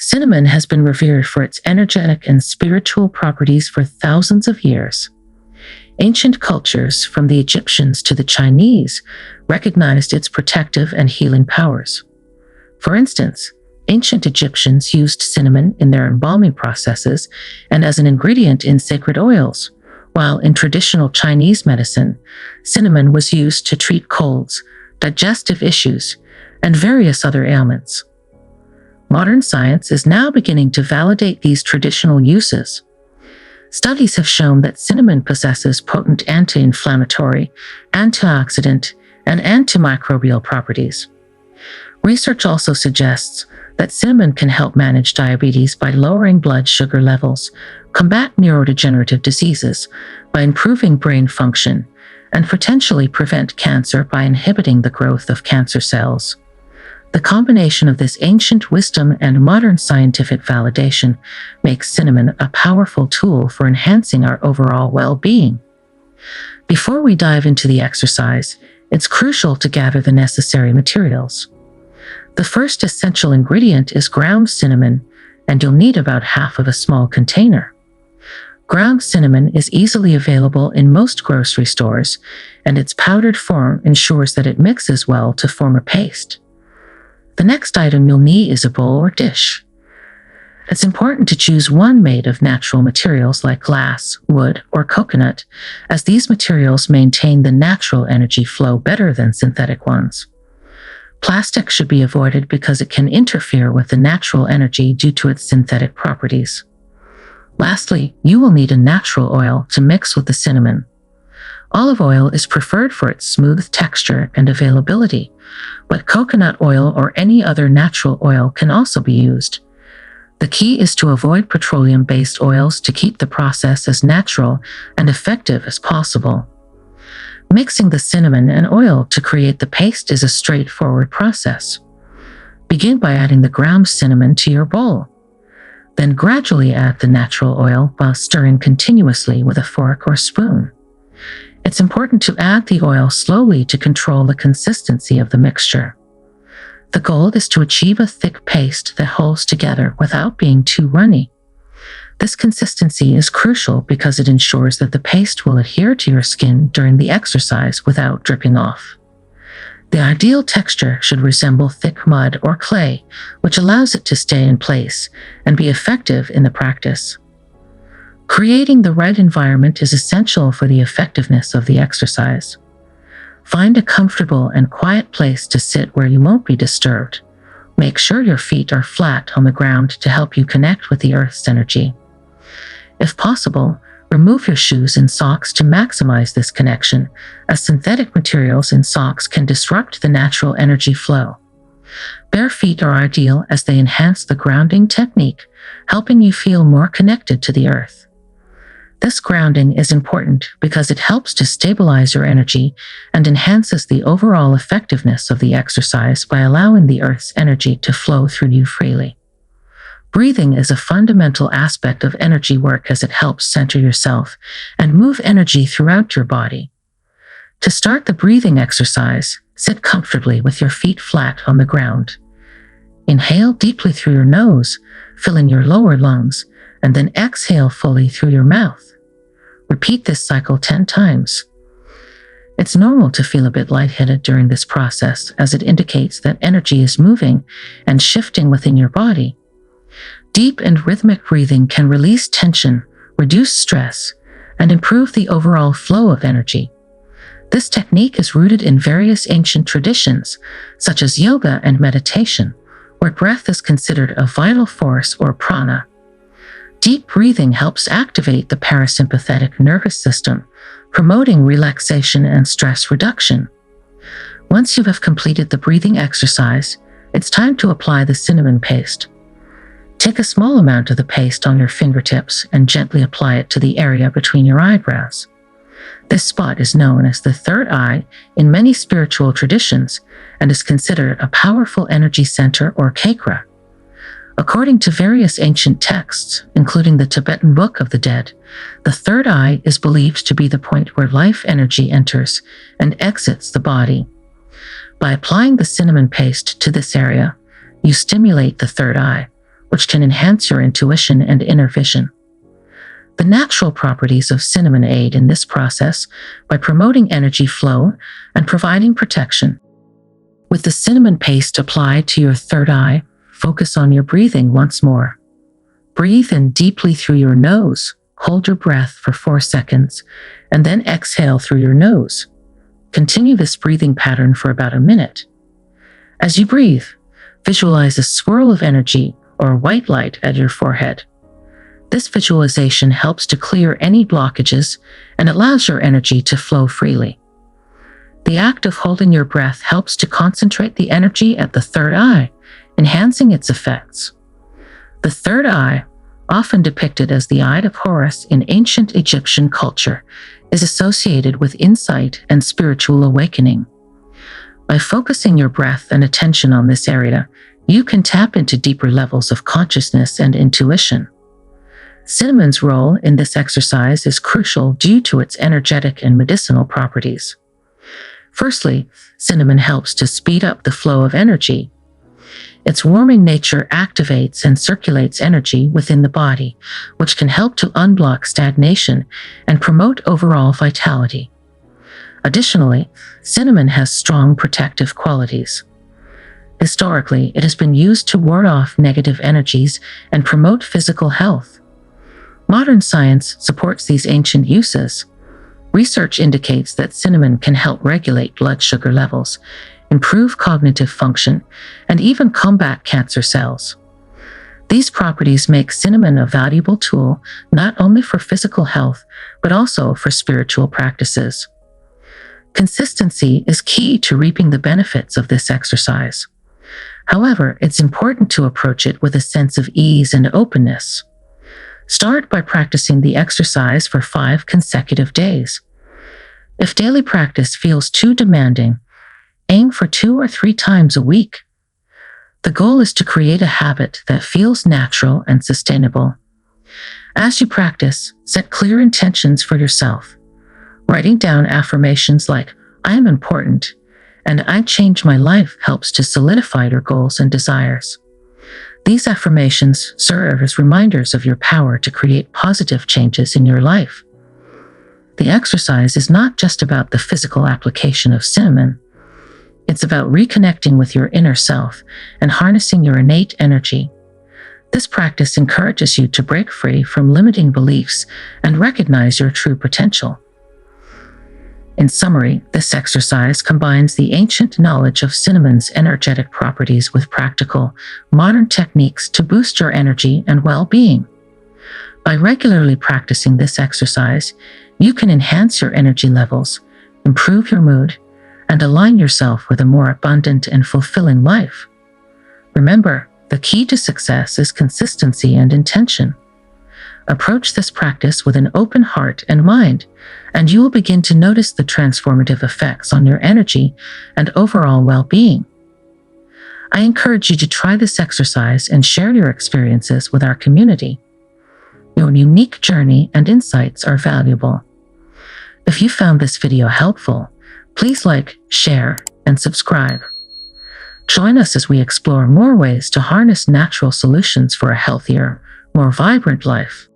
Cinnamon has been revered for its energetic and spiritual properties for thousands of years. Ancient cultures, from the Egyptians to the Chinese, recognized its protective and healing powers. For instance, ancient Egyptians used cinnamon in their embalming processes and as an ingredient in sacred oils, while in traditional Chinese medicine, cinnamon was used to treat colds, digestive issues, and various other ailments. Modern science is now beginning to validate these traditional uses. Studies have shown that cinnamon possesses potent anti-inflammatory, antioxidant, and antimicrobial properties. Research also suggests that cinnamon can help manage diabetes by lowering blood sugar levels, combat neurodegenerative diseases by improving brain function, and potentially prevent cancer by inhibiting the growth of cancer cells. The combination of this ancient wisdom and modern scientific validation makes cinnamon a powerful tool for enhancing our overall well-being. Before we dive into the exercise, it's crucial to gather the necessary materials. The first essential ingredient is ground cinnamon, and you'll need about half of a small container. Ground cinnamon is easily available in most grocery stores, and its powdered form ensures that it mixes well to form a paste. The next item you'll need is a bowl or dish. It's important to choose one made of natural materials like glass, wood, or coconut, as these materials maintain the natural energy flow better than synthetic ones. Plastic should be avoided because it can interfere with the natural energy due to its synthetic properties. Lastly, you will need a natural oil to mix with the cinnamon. Olive oil is preferred for its smooth texture and availability, but coconut oil or any other natural oil can also be used. The key is to avoid petroleum-based oils to keep the process as natural and effective as possible. Mixing the cinnamon and oil to create the paste is a straightforward process. Begin by adding the ground cinnamon to your bowl. Then gradually add the natural oil while stirring continuously with a fork or spoon. It's important to add the oil slowly to control the consistency of the mixture. The goal is to achieve a thick paste that holds together without being too runny. This consistency is crucial because it ensures that the paste will adhere to your skin during the exercise without dripping off. The ideal texture should resemble thick mud or clay, which allows it to stay in place and be effective in the practice. Creating the right environment is essential for the effectiveness of the exercise. Find a comfortable and quiet place to sit where you won't be disturbed. Make sure your feet are flat on the ground to help you connect with the earth's energy. If possible, remove your shoes and socks to maximize this connection, as synthetic materials in socks can disrupt the natural energy flow. Bare feet are ideal as they enhance the grounding technique, helping you feel more connected to the earth. This grounding is important because it helps to stabilize your energy and enhances the overall effectiveness of the exercise by allowing the earth's energy to flow through you freely. Breathing is a fundamental aspect of energy work as it helps center yourself and move energy throughout your body. To start the breathing exercise, sit comfortably with your feet flat on the ground. Inhale deeply through your nose, filling your lower lungs, and then exhale fully through your mouth. Repeat this cycle 10 times. It's normal to feel a bit lightheaded during this process, as it indicates that energy is moving and shifting within your body. Deep and rhythmic breathing can release tension, reduce stress, and improve the overall flow of energy. This technique is rooted in various ancient traditions, such as yoga and meditation, where breath is considered a vital force or prana. Deep breathing helps activate the parasympathetic nervous system, promoting relaxation and stress reduction. Once you have completed the breathing exercise, it's time to apply the cinnamon paste. Take a small amount of the paste on your fingertips and gently apply it to the area between your eyebrows. This spot is known as the third eye in many spiritual traditions and is considered a powerful energy center or chakra. According to various ancient texts, including the Tibetan Book of the Dead, the third eye is believed to be the point where life energy enters and exits the body. By applying the cinnamon paste to this area, you stimulate the third eye, which can enhance your intuition and inner vision. The natural properties of cinnamon aid in this process by promoting energy flow and providing protection. With the cinnamon paste applied to your third eye, focus on your breathing once more. Breathe in deeply through your nose, hold your breath for 4 seconds, and then exhale through your nose. Continue this breathing pattern for about a minute. As you breathe, visualize a swirl of energy or white light at your forehead. This visualization helps to clear any blockages and allows your energy to flow freely. The act of holding your breath helps to concentrate the energy at the third eye, enhancing its effects. The third eye, often depicted as the Eye of Horus in ancient Egyptian culture, is associated with insight and spiritual awakening. By focusing your breath and attention on this area, you can tap into deeper levels of consciousness and intuition. Cinnamon's role in this exercise is crucial due to its energetic and medicinal properties. Firstly, cinnamon helps to speed up the flow of energy. Its warming nature activates and circulates energy within the body, which can help to unblock stagnation and promote overall vitality. Additionally, cinnamon has strong protective qualities. Historically, it has been used to ward off negative energies and promote physical health. Modern science supports these ancient uses. Research indicates that cinnamon can help regulate blood sugar levels, improve cognitive function, and even combat cancer cells. These properties make cinnamon a valuable tool not only for physical health, but also for spiritual practices. Consistency is key to reaping the benefits of this exercise. However, it's important to approach it with a sense of ease and openness. Start by practicing the exercise for 5 consecutive days. If daily practice feels too demanding, aim for 2 or 3 times a week. The goal is to create a habit that feels natural and sustainable. As you practice, set clear intentions for yourself. Writing down affirmations like, "I am important," and "I change my life" helps to solidify your goals and desires. These affirmations serve as reminders of your power to create positive changes in your life. The exercise is not just about the physical application of cinnamon. It's about reconnecting with your inner self and harnessing your innate energy. This practice encourages you to break free from limiting beliefs and recognize your true potential. In summary, this exercise combines the ancient knowledge of cinnamon's energetic properties with practical, modern techniques to boost your energy and well-being. By regularly practicing this exercise, you can enhance your energy levels, improve your mood, and align yourself with a more abundant and fulfilling life. Remember, the key to success is consistency and intention. Approach this practice with an open heart and mind, and you will begin to notice the transformative effects on your energy and overall well-being. I encourage you to try this exercise and share your experiences with our community. Your unique journey and insights are valuable. If you found this video helpful, please like, share, and subscribe. Join us as we explore more ways to harness natural solutions for a healthier, more vibrant life.